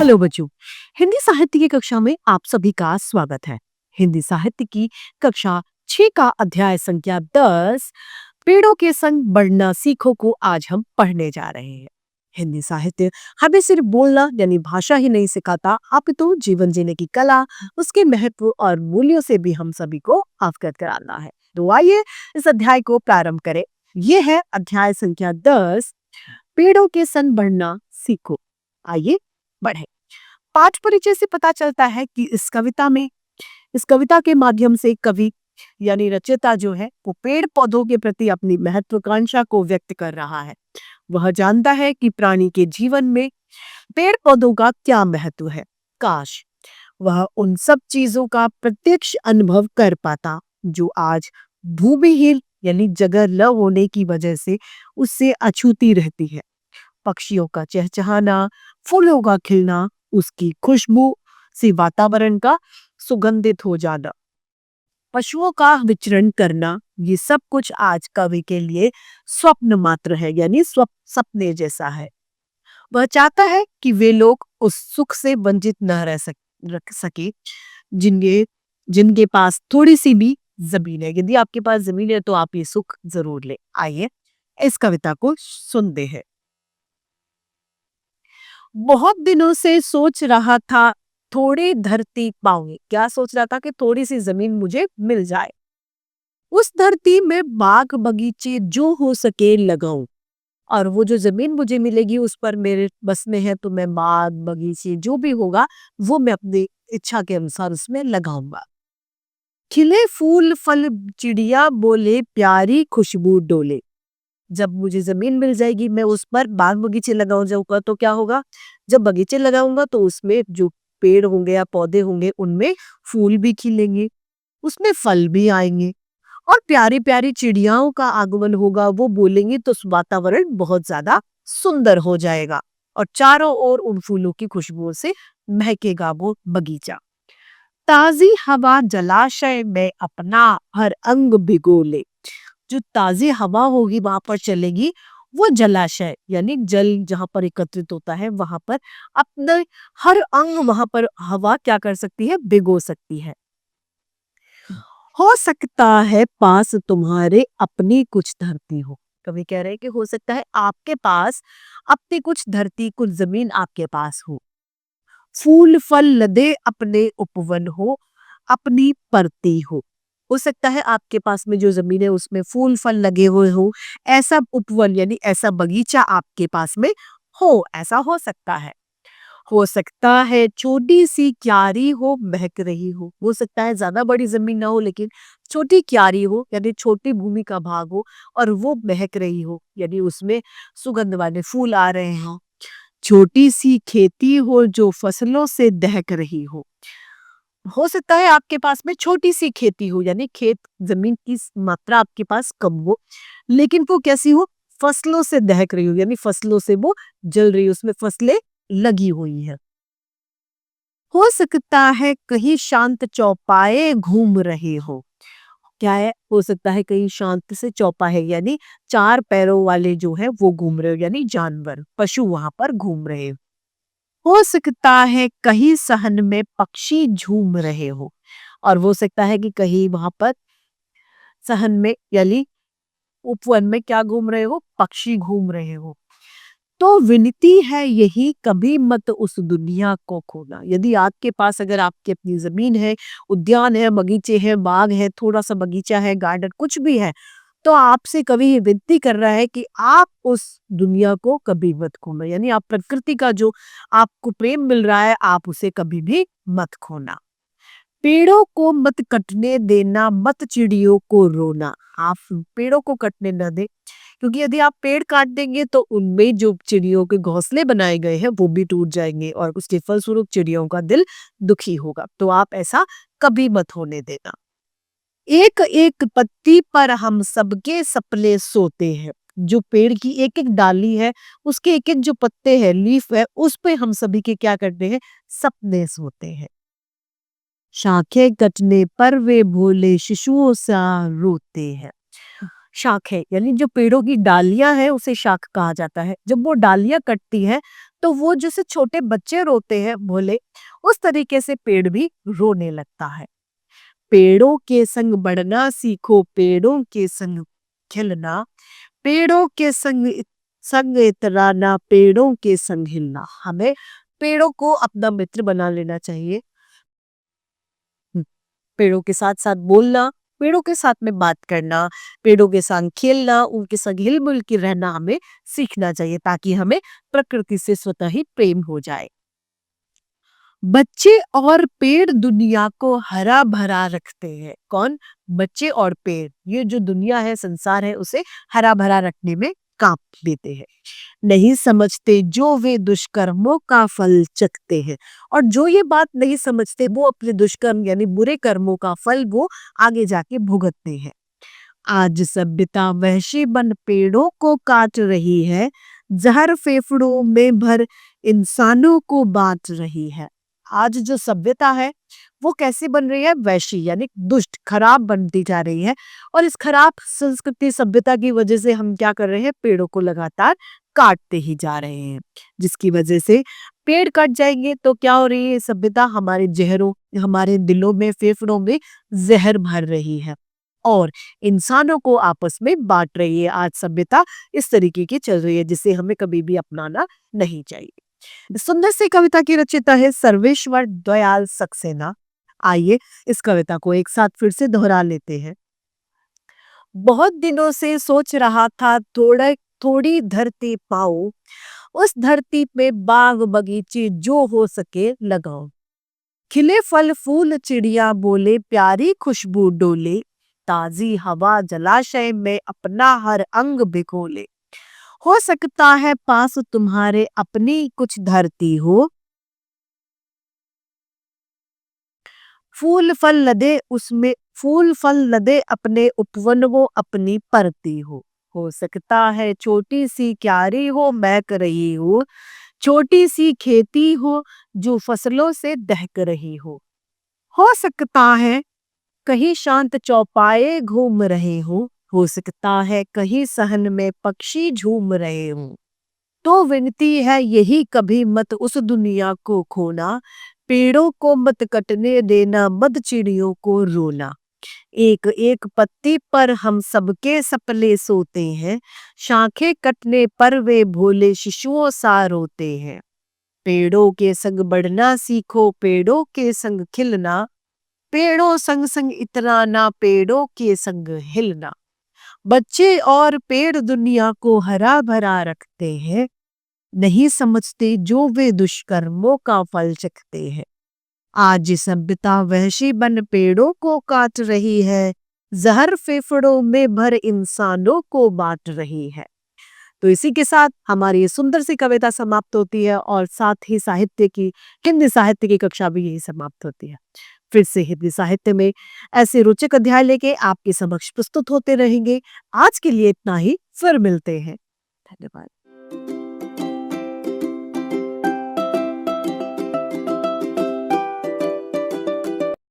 Hello बच्चों। हिंदी साहित्य की कक्षा में आप सभी का स्वागत है। हिंदी साहित्य की कक्षा 6 का अध्याय संख्या 10 पेड़ों के संग बढ़ना सीखो को आज हम पढ़ने जा रहे हैं। हिंदी साहित्य हमें सिर्फ बोलना यानी भाषा ही नहीं सिखाता, अपितु जीवन जीने की कला, उसके महत्व और मूल्यों से भी हम सभी को अवगत कराना है। तो आइए इस अध्याय को प्रारंभ करें। यह है अध्याय संख्या 10 पेड़ों के संग बढ़ना सीखो। आइए बढ़े। पाठ परिचय से पता चलता है कि इस कविता के माध्यम से कवि यानी रचयिता जो है वो पेड़ पौधों के प्रति अपनी महत्वाकांक्षा को व्यक्त कर रहा है। वह जानता है कि प्राणी के जीवन में पेड़ पौधों का क्या महत्व है। काश वह उन सब चीजों का प्रत्यक्ष अनुभव कर पाता जो आज भूमिहीन यानी जगह न होने की वजह से उससे अछूती रहती है। पक्षियों का चहचहाना, फूलों का खिलना, उसकी खुशबू से वातावरण का सुगंधित हो जाना, पशुओं का विचरण करना, ये सब कुछ आज कवि के लिए स्वप्न मात्र है यानी सपने जैसा है। वह चाहता है कि वे लोग उस सुख से वंचित न रख सके जिनके जिनके पास थोड़ी सी भी जमीन है। यदि आपके पास जमीन है तो आप ये सुख जरूर ले। आइए इस कविता को सुनते हैं। बहुत दिनों से सोच रहा था थोड़ी धरती पाऊंगी। क्या सोच रहा था कि थोड़ी सी जमीन मुझे मिल जाए, उस धरती में बाग बगीचे जो हो सके लगाऊं। और वो जो जमीन मुझे मिलेगी उस पर मेरे बस में है तो मैं बाग बगीचे जो भी होगा वो मैं अपनी इच्छा के अनुसार उसमें लगाऊंगा। खिले फूल फल चिड़िया बोले प्यारी खुशबू डोले। जब मुझे जमीन मिल जाएगी मैं उस पर बाग बगीचे लगाऊं जाऊंगा तो क्या होगा, जब बगीचे लगाऊंगा तो उसमें जो पेड़ होंगे या पौधे होंगे उनमें फूल भी खिलेंगे, उसमें फल भी आएंगे और प्यारी प्यारी चिड़ियाओं का आगमन होगा, वो बोलेंगी तो वातावरण बहुत ज्यादा सुंदर हो जाएगा और चारों ओर उन फूलों की खुशबुओं से महकेगा वो बगीचा। ताजी हवा जलाशय में अपना हर अंग भिगो ले। जो ताजी हवा होगी वहां पर चलेगी, वो जलाशय यानी जल जहां पर एकत्रित होता है वहां पर अपने हर अंग वहां पर हवा क्या कर सकती है, भिगो सकती है। हो सकता है पास तुम्हारे अपनी कुछ धरती हो। कवि कह रहे हैं कि हो सकता है आपके पास अपनी कुछ धरती कुछ जमीन आपके पास हो। फूल फल लदे अपने उपवन हो, अपनी परती हो सकता है आपके पास में जो जमीन है उसमें फूल फल लगे हुए हो, ऐसा उपवन यानी ऐसा बगीचा आपके पास में हो, ऐसा हो सकता है छोटी सी क्यारी हो महक रही हो सकता है ज्यादा बड़ी जमीन ना हो लेकिन छोटी क्यारी हो यानी छोटी भूमि का भाग हो और वो महक रही हो यानी उसमें सुगंध वाले फूल आ रहे हो। छोटी सी खेती हो जो फसलों से दहक रही हो सकता है आपके पास में छोटी सी खेती हो यानी खेत जमीन की मात्रा आपके पास कम हो लेकिन वो कैसी हो, फसलों से दहक रही हो यानी फसलों से वो जल रही हो, उसमें फसलें लगी हुई है। हो सकता है कहीं शांत चौपाए घूम रहे हो। क्या है, हो सकता है कहीं शांत से चौपाए यानी चार पैरों वाले जो है वो घूम रहे हो यानी जानवर पशु वहां पर घूम रहे हो सकता है कहीं सहन में पक्षी झूम रहे हो और वो सकता है कि कहीं वहां पर सहन में यानी उपवन में क्या घूम रहे हो, पक्षी घूम रहे हो। तो विनती है यही कभी मत उस दुनिया को खोना। यदि आपके पास अगर आपकी अपनी जमीन है, उद्यान है, बगीचे हैं, बाग है, थोड़ा सा बगीचा है, गार्डन कुछ भी है, तो आपसे कवि ये विनती कर रहा है कि आप उस दुनिया को कभी मत खोना यानी आप प्रकृति का जो आपको प्रेम मिल रहा है आप उसे कभी भी मत खोना। पेड़ों को मत कटने देना, मत चिड़ियों को रोना। आप पेड़ों को कटने न दे क्योंकि यदि आप पेड़ काट देंगे तो उनमें जो चिड़ियों के घोंसले बनाए गए हैं वो भी टूट जाएंगे और उसके फलस्वरूप चिड़ियों का दिल दुखी होगा। तो आप ऐसा कभी मत होने देना। एक एक पत्ती पर हम सबके सपने सोते हैं। जो पेड़ की एक एक डाली है उसके एक एक जो पत्ते हैं, लीफ है, उस पे हम सभी के क्या करते हैं, सपने सोते हैं। शाखें कटने पर वे भोले शिशुओं सा रोते हैं। शाखें यानी जो पेड़ों की डालियां हैं उसे शाख कहा जाता है। जब वो डालियां कटती है तो वो जैसे छोटे बच्चे रोते हैं भोले, उस तरीके से पेड़ भी रोने लगता है। पेड़ों के संग बढ़ना सीखो, पेड़ों के संग खिलना, पेड़ों के संग इतराना, पेड़ों के संग हिलना। हमें पेड़ों को अपना मित्र बना लेना चाहिए। पेड़ों के साथ-साथ बोलना, पेड़ों के साथ में बात करना, पेड़ों के साथ खेलना, उनके संग हिल-मिल के रहना हमें सीखना चाहिए ताकि हमें प्रकृति से स्वतः ही प्रेम हो जाए। बच्चे और पेड़ दुनिया को हरा-भरा रखते हैं। कौन? बच्चे और पेड़। ये जो दुनिया है, संसार है, उसे हरा-भरा रखने में काम देते हैं। नहीं समझते जो वे दुष्कर्मों का फल चखते हैं, और जो ये बात नहीं समझते वो अपने दुष्कर्म यानी बुरे कर्मों का फल वो आगे जाके भुगतते हैं। आज सभ्यता वहशी बन पेड़ों को काट रही है, जहर फेफड़ों में भर इंसानों को बांट रही है। आज जो सभ्यता है वो कैसे बन रही है? वैशी यानी दुष्ट, खराब बनती जा रही है। और इस खराब संस्कृति सभ्यता की वजह से हम क्या कर रहे हैं? पेड़ों को लगातार काटते ही जा रहे हैं, जिसकी वजह से पेड़ कट जाएंगे तो क्या हो रही है? सभ्यता हमारे जहरों, हमारे दिलों में, फेफड़ों में जहर भर रही है और इंसानों को आपस में बांट रही है। आज सभ्यता इस तरीके की चल रही है जिसे हमें कभी भी अपनाना नहीं चाहिए। सुंदर सी कविता की रचयिता है सर्वेश्वर दयाल सक्सेना। आइए इस कविता को एक साथ फिर से दोहरा लेते हैं। बहुत दिनों से सोच रहा था थोड़ा थोड़ी धरती पाऊं, उस धरती पे बाग बगीचे जो हो सके लगाऊं। खिले फल फूल चिड़िया बोले, प्यारी खुशबू डोले, ताजी हवा जलाशय में अपना हर अंग भिगोले। हो सकता है पास तुम्हारे अपनी कुछ धरती हो, फूल फल लदे उसमें, फूल फल लदे अपने उपवन वो अपनी परती हो सकता है छोटी सी क्यारी हो महक रही हो, छोटी सी खेती हो जो फसलों से दहक रही हो सकता है कहीं शांत चौपाए घूम रहे हो सकता है कहीं सहन में पक्षी झूम रहे हो। तो विनती है यही कभी मत उस दुनिया को खोना, पेड़ों को मत कटने देना, मत चिड़ियों को रोना। एक एक पत्ती पर हम सबके सपने सोते हैं, शाखें कटने पर वे भोले शिशुओं सा रोते हैं। पेड़ों के संग बढ़ना सीखो, पेड़ों के संग खिलना, पेड़ों संग संग इतराना, पेड़ों के संग हिलना। बच्चे और पेड़ दुनिया को हरा भरा रखते हैं, नहीं समझते जो वे दुष्कर्मों का फल चखते हैं। आज सभ्यता वहशी बन पेड़ों को काट रही है, जहर फेफड़ों में भर इंसानों को बांट रही है। तो इसी के साथ हमारी ये सुंदर सी कविता समाप्त होती है और साथ ही साहित्य की, हिंदी साहित्य की कक्षा भी यही समाप्त होती है। फिर से हिंदी साहित्य में ऐसे रोचक अध्याय लेके आपके समक्ष प्रस्तुत होते रहेंगे। आज के लिए इतना ही, फिर मिलते हैं। धन्यवाद।